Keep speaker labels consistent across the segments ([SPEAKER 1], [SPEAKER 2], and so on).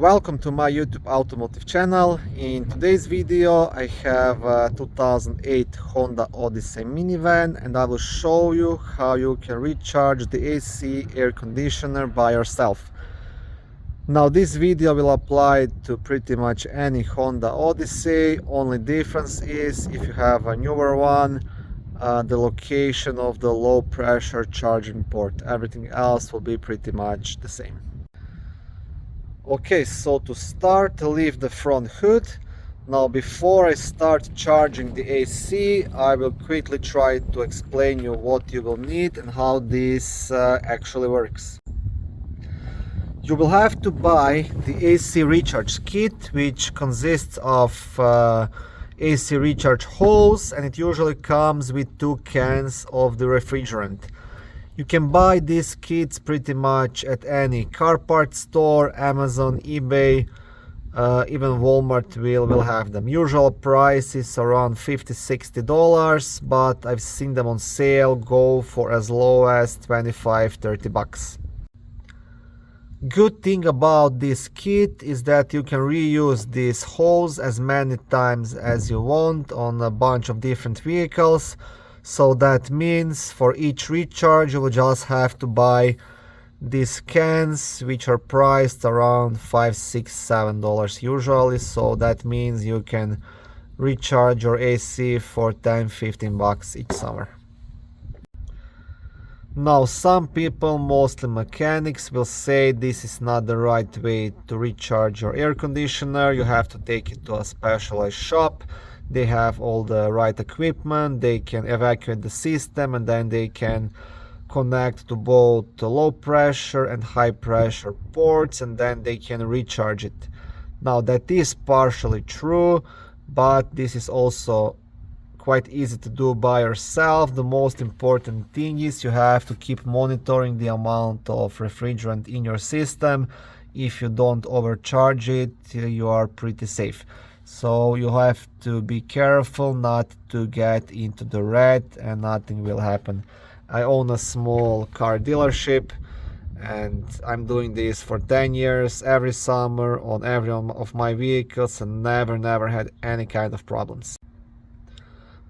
[SPEAKER 1] Welcome to my YouTube automotive channel. In today's video I have a 2008 Honda Odyssey minivan and I will show you how you can recharge the AC air conditioner by yourself. Now this video will apply to pretty much any Honda Odyssey. Only difference is if you have a newer one, the location of the low pressure charging port. Everything else will be pretty much the same. Okay, so to start, leave the front hood. Now before I start charging the AC, I will quickly try to explain you what you will need and how this actually works. You will have to buy the AC recharge kit, which consists of AC recharge hose, and it usually comes with 2 cans of the refrigerant. You can buy these kits pretty much at any car parts store, Amazon, eBay, even Walmart will have them. Usual price is around $50–60, but I've seen them on sale go for as low as $25–30. Good thing about this kit is that you can reuse this hose as many times as you want on a bunch of different vehicles. So that means for each recharge you will just have to buy these cans, which are priced around $5–7 usually. So that means you can recharge your AC for $10–15 each summer. Now some people, mostly mechanics, will say this is not the right way to recharge your air conditioner. You have to take it to a specialized shop. They have all the right equipment, they can evacuate the system, and then they can connect to both the low pressure and high pressure ports, and then they can recharge it. Now that is partially true, but this is also quite easy to do by yourself. The most important thing is you have to keep monitoring the amount of refrigerant in your system. If you don't overcharge it, you are pretty safe. So you have to be careful not to get into the red and nothing will happen. I own a small car dealership and I'm doing this for 10 years every summer on every one of my vehicles and never had any kind of problems.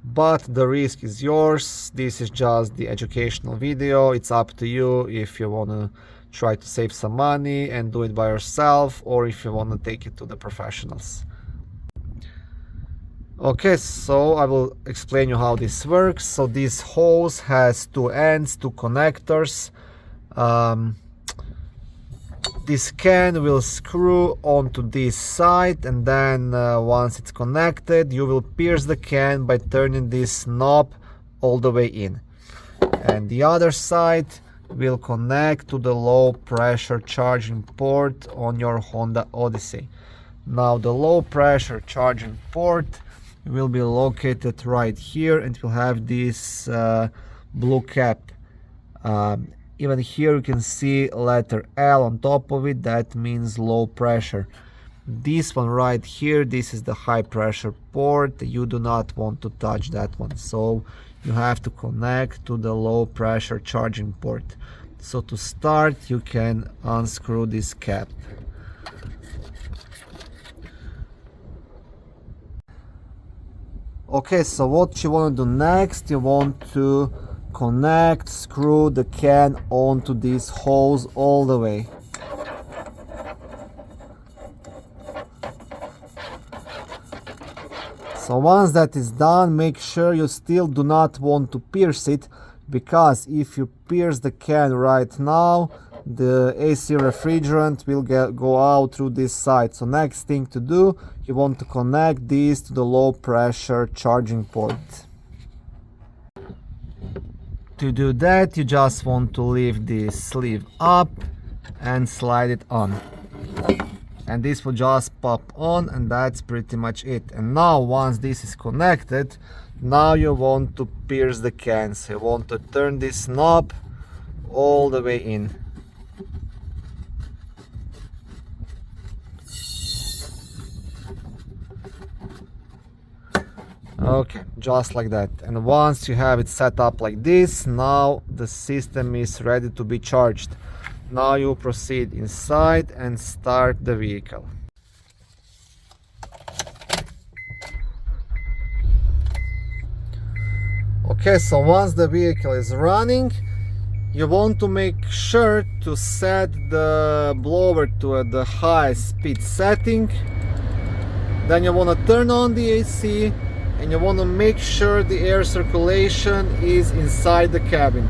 [SPEAKER 1] But the risk is yours. This is just the educational video. It's up to you if you want to try to save some money and do it by yourself, or if you want to take it to the professionals. Okay, so I will explain you how this works. So this hose has 2 ends, 2 connectors. This can will screw onto this side, and then once it's connected, you will pierce the can by turning this knob all the way in. And the other side will connect to the low pressure charging port on your Honda Odyssey. Now the low pressure charging port will be located right here and will have this blue cap. Even here you can see letter L on top of it. That means low pressure. This one right here, this is the high pressure port. You do not want to touch that one, so you have to connect to the low pressure charging port. So to start, you can unscrew this cap. Okay, so what you want to do next, you want to screw the can onto this hose all the way. So once that is done, make sure you still do not want to pierce it, because if you pierce the can right now, the AC refrigerant will go out through this side. So next thing to do, you want to connect this to the low pressure charging port. To do that, you just want to leave this sleeve up and slide it on. And this will just pop on, and that's pretty much it. And now once this is connected, now you want to pierce the can. So you want to turn this knob all the way in. Okay, just like that. And once you have it set up like this, now the system is ready to be charged. Now you proceed inside and start the vehicle. Okay, so once the vehicle is running, you want to make sure to set the blower to the high speed setting. Then you want to turn on the AC and you want to make sure the air circulation is inside the cabin.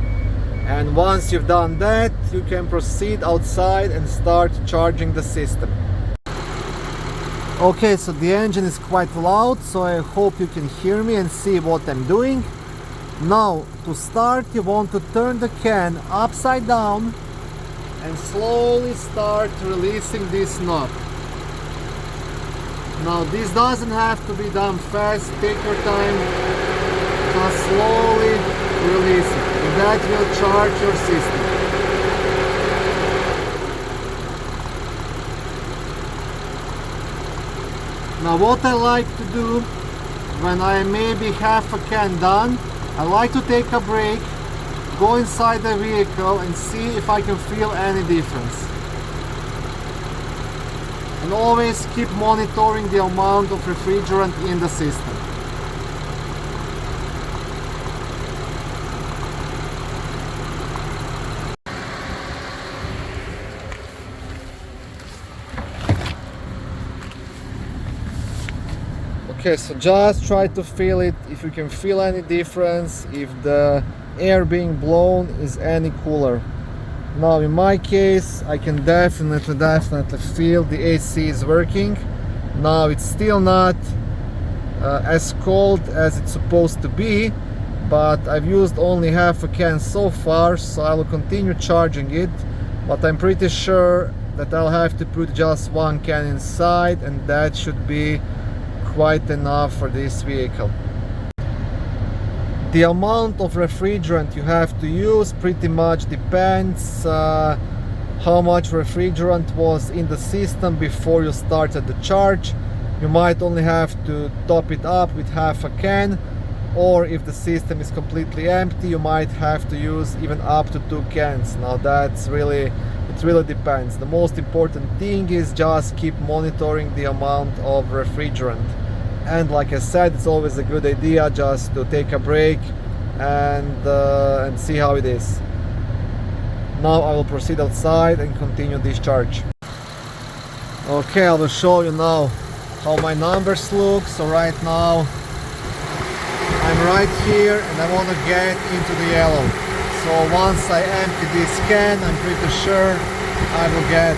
[SPEAKER 1] And once you've done that, you can proceed outside and start charging the system. Okay, so the engine is quite loud, so I hope you can hear me and see what I'm doing. Now, to start, you want to turn the can upside down and slowly start releasing this knob. Now, this doesn't have to be done fast, take your time, just slowly release it, and that will charge your system. Now, what I like to do when I am maybe half a can done, I like to take a break, go inside the vehicle and see if I can feel any difference. And always keep monitoring the amount of refrigerant in the system. Okay, so just try to feel it, if you can feel any difference, if the air being blown is any cooler. Now in my case, I can definitely feel the AC is working. Now it's still not as cold as it's supposed to be, but I've used only half a can so far, so I will continue charging it, but I'm pretty sure that I'll have to put just one can inside, and that should be quite enough for this vehicle. The amount of refrigerant you have to use pretty much depends how much refrigerant was in the system before you started the charge. You might only have to top it up with half a can, or if the system is completely empty, you might have to use even up to 2 cans. Now it really depends. The most important thing is just keep monitoring the amount of refrigerant. And like I said, it's always a good idea just to take a break and see how it is. Now I will proceed outside and continue this charge. Okay, I will show you now how my numbers look. So right now I'm right here and I want to get into the yellow. So once I empty this can, I'm pretty sure I will get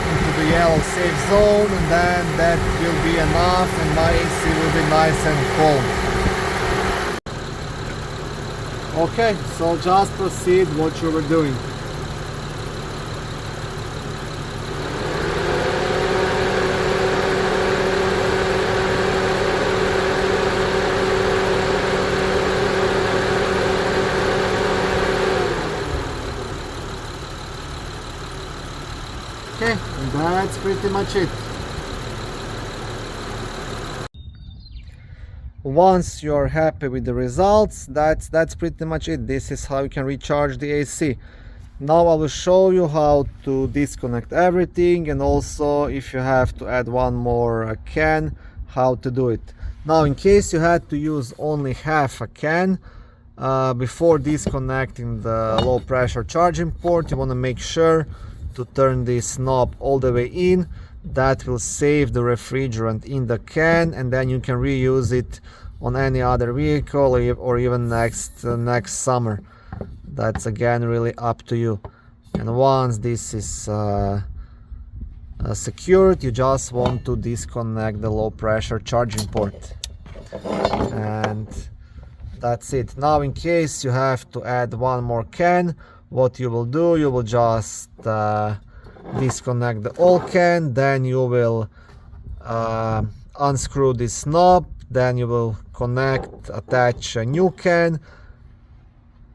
[SPEAKER 1] into the yellow safe zone, and then that will be enough and my AC will be nice and cold. Okay, so just proceed what you were doing. Okay, and that's pretty much it. Once you're happy with the results, that's pretty much it. This is how you can recharge the AC. Now I will show you how to disconnect everything, and also if you have to add one more can, how to do it. Now in case you had to use only half a can, before disconnecting the low pressure charging port, you want to make sure to turn this knob all the way in. That will save the refrigerant in the can, and then you can reuse it on any other vehicle or even next summer. That's again really up to you. And once this is secured, you just want to disconnect the low pressure charging port, and that's it. Now in case you have to add one more can, what you will do, you will just disconnect the old can, then you will unscrew this knob, then you will attach a new can,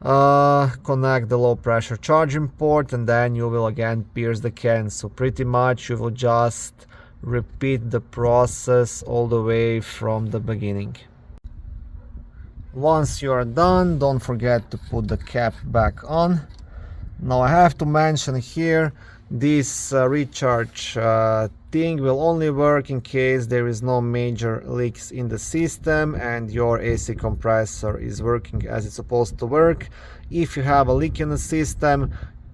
[SPEAKER 1] connect the low pressure charging port, and then you will again pierce the can. So pretty much you will just repeat the process all the way from the beginning. Once you are done, don't forget to put the cap back on. Now I have to mention here, this recharge thing will only work in case there is no major leaks in the system and your AC compressor is working as it's supposed to work. If you have a leak in the system,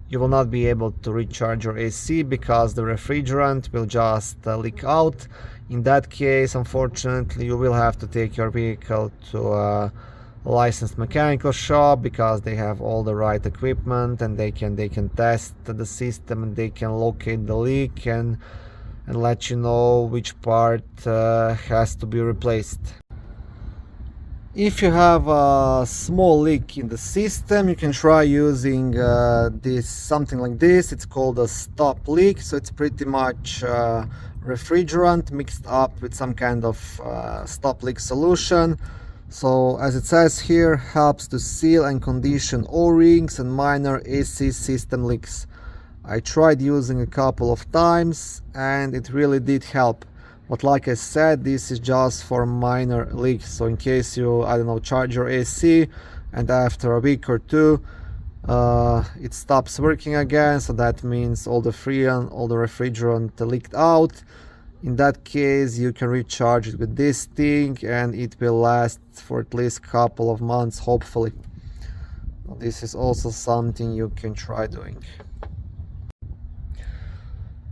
[SPEAKER 1] you will not be able to recharge your AC because the refrigerant will just leak out. In that case, unfortunately, you will have to take your vehicle to a licensed mechanical shop because they have all the right equipment and they can test the system and they can locate the leak and let you know which part has to be replaced. If you have a small leak in the system, you can try using something like this. It's called a stop leak. So it's pretty much refrigerant mixed up with some kind of stop leak solution. So as it says here, helps to seal and condition O-rings and minor AC system leaks. I tried using a couple of times and it really did help. But like I said, this is just for minor leaks. So in case you, I don't know, charge your AC and after a week or two it stops working again, so that means all the freon, all the refrigerant leaked out. In that case, you can recharge it with this thing and it will last for at least a couple of months, hopefully. This is also something you can try doing.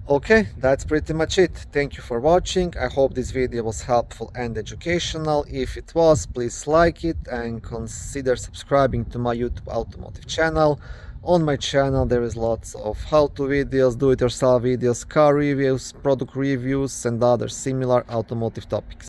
[SPEAKER 1] Okay, that's pretty much it. Thank you for watching. I hope this video was helpful and educational. If it was, please like it and consider subscribing to my YouTube automotive channel. On my channel there is lots of how-to videos, do-it-yourself videos, car reviews, product reviews and other similar automotive topics.